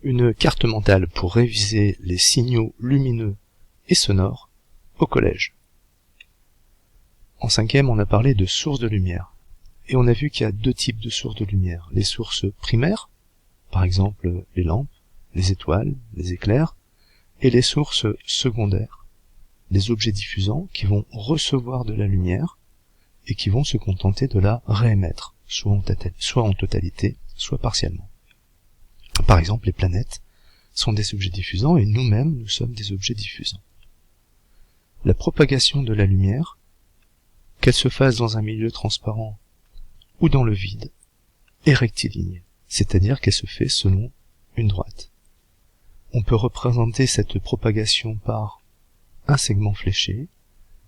une carte mentale pour réviser les signaux lumineux et sonores au collège. En 5e, on a parlé de sources de lumière. Et on a vu qu'il y a deux types de sources de lumière. Les sources primaires, par exemple les lampes, les étoiles, les éclairs, et les sources secondaires, les objets diffusants qui vont recevoir de la lumière et qui vont se contenter de la réémettre, soit en totalité, soit partiellement. Par exemple, les planètes sont des objets diffusants et nous-mêmes, nous sommes des objets diffusants. La propagation de la lumière, qu'elle se fasse dans un milieu transparent ou dans le vide, est rectiligne, c'est-à-dire qu'elle se fait selon une droite. On peut représenter cette propagation par un segment fléché,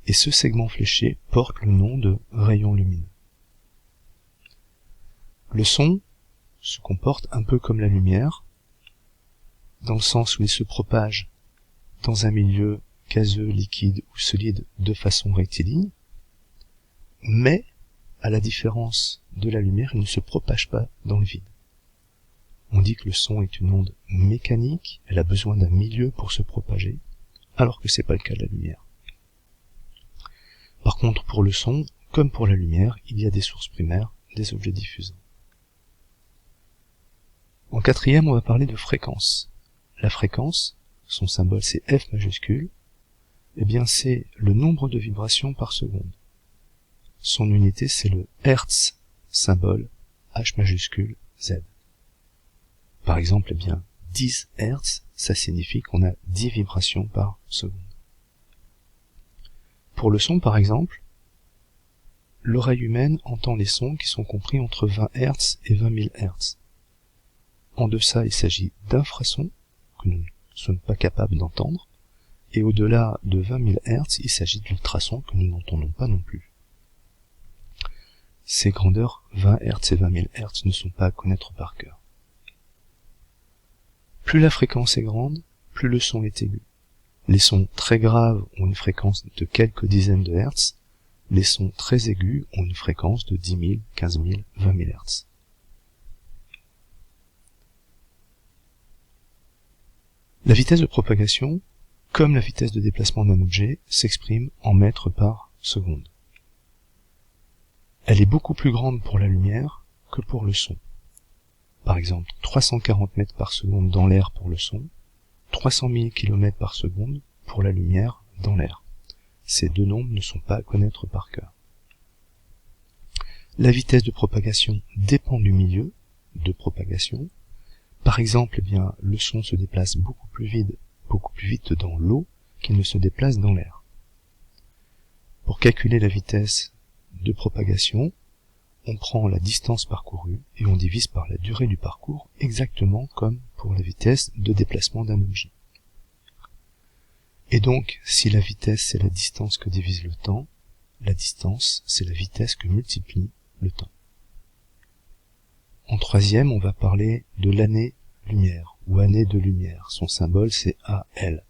et ce segment fléché porte le nom de rayon lumineux. Le son se comporte un peu comme la lumière, dans le sens où il se propage dans un milieu gazeux, liquide ou solide de façon rectiligne, mais, à la différence de la lumière, il ne se propage pas dans le vide. On dit que le son est une onde mécanique, elle a besoin d'un milieu pour se propager, alors que c'est pas le cas de la lumière. Par contre, pour le son, comme pour la lumière, il y a des sources primaires, des objets diffusants. En 4e, on va parler de fréquence. La fréquence, son symbole c'est F majuscule, eh bien c'est le nombre de vibrations par seconde. Son unité c'est le Hertz, symbole H majuscule Z. Par exemple, eh bien 10 Hertz, ça signifie qu'on a 10 vibrations par seconde. Pour le son, par exemple, l'oreille humaine entend les sons qui sont compris entre 20 Hz et 20 000 Hz. En deçà, il s'agit d'infrasons que nous ne sommes pas capables d'entendre, et au-delà de 20 000 Hz, il s'agit d'ultrasons que nous n'entendons pas non plus. Ces grandeurs 20 Hz et 20 000 Hz ne sont pas à connaître par cœur. Plus la fréquence est grande, plus le son est aigu. Les sons très graves ont une fréquence de quelques dizaines de Hertz, les sons très aigus ont une fréquence de 10 000, 15 000, 20 000 Hertz. La vitesse de propagation, comme la vitesse de déplacement d'un objet, s'exprime en mètres par seconde. Elle est beaucoup plus grande pour la lumière que pour le son. Par exemple, 340 mètres par seconde dans l'air pour le son, 300 000 km par seconde pour la lumière dans l'air. Ces deux nombres ne sont pas à connaître par cœur. La vitesse de propagation dépend du milieu de propagation. Par exemple, eh bien, le son se déplace beaucoup plus vite dans l'eau qu'il ne se déplace dans l'air. Pour calculer la vitesse de propagation, on prend la distance parcourue et on divise par la durée du parcours, exactement comme pour la vitesse de déplacement d'un objet. Et donc, si la vitesse c'est la distance que divise le temps, la distance c'est la vitesse que multiplie le temps. En 3e, on va parler de l'année-lumière, ou année de lumière. Son symbole c'est AL.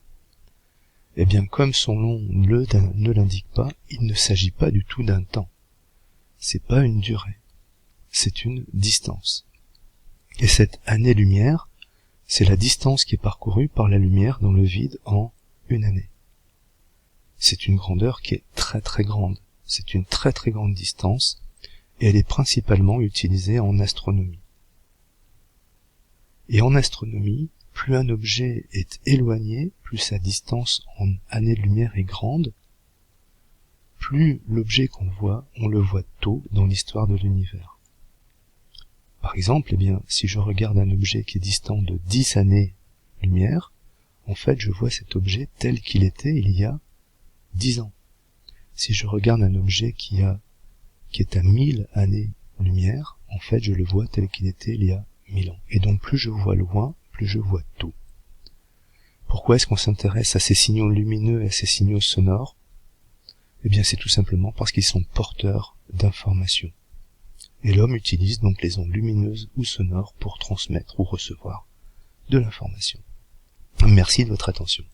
Eh bien, comme son nom ne l'indique pas, il ne s'agit pas du tout d'un temps. C'est pas une durée, c'est une distance. Et cette année-lumière, c'est la distance qui est parcourue par la lumière dans le vide en une année. C'est une grandeur qui est très très grande. C'est une très très grande distance, et elle est principalement utilisée en astronomie. Et en astronomie, plus un objet est éloigné, plus sa distance en années-lumière est grande, plus l'objet qu'on voit, on le voit tôt dans l'histoire de l'univers. Par exemple, eh bien, si je regarde un objet qui est distant de 10 années-lumière, en fait, je vois cet objet tel qu'il était il y a 10 ans. Si je regarde un objet qui est à 1000 années-lumière, en fait, je le vois tel qu'il était il y a 1000 ans. Et donc, plus je vois loin, plus je vois tôt. Pourquoi est-ce qu'on s'intéresse à ces signaux lumineux et à ces signaux sonores ? Eh bien, c'est tout simplement parce qu'ils sont porteurs d'informations. Et l'homme utilise donc les ondes lumineuses ou sonores pour transmettre ou recevoir de l'information. Merci de votre attention.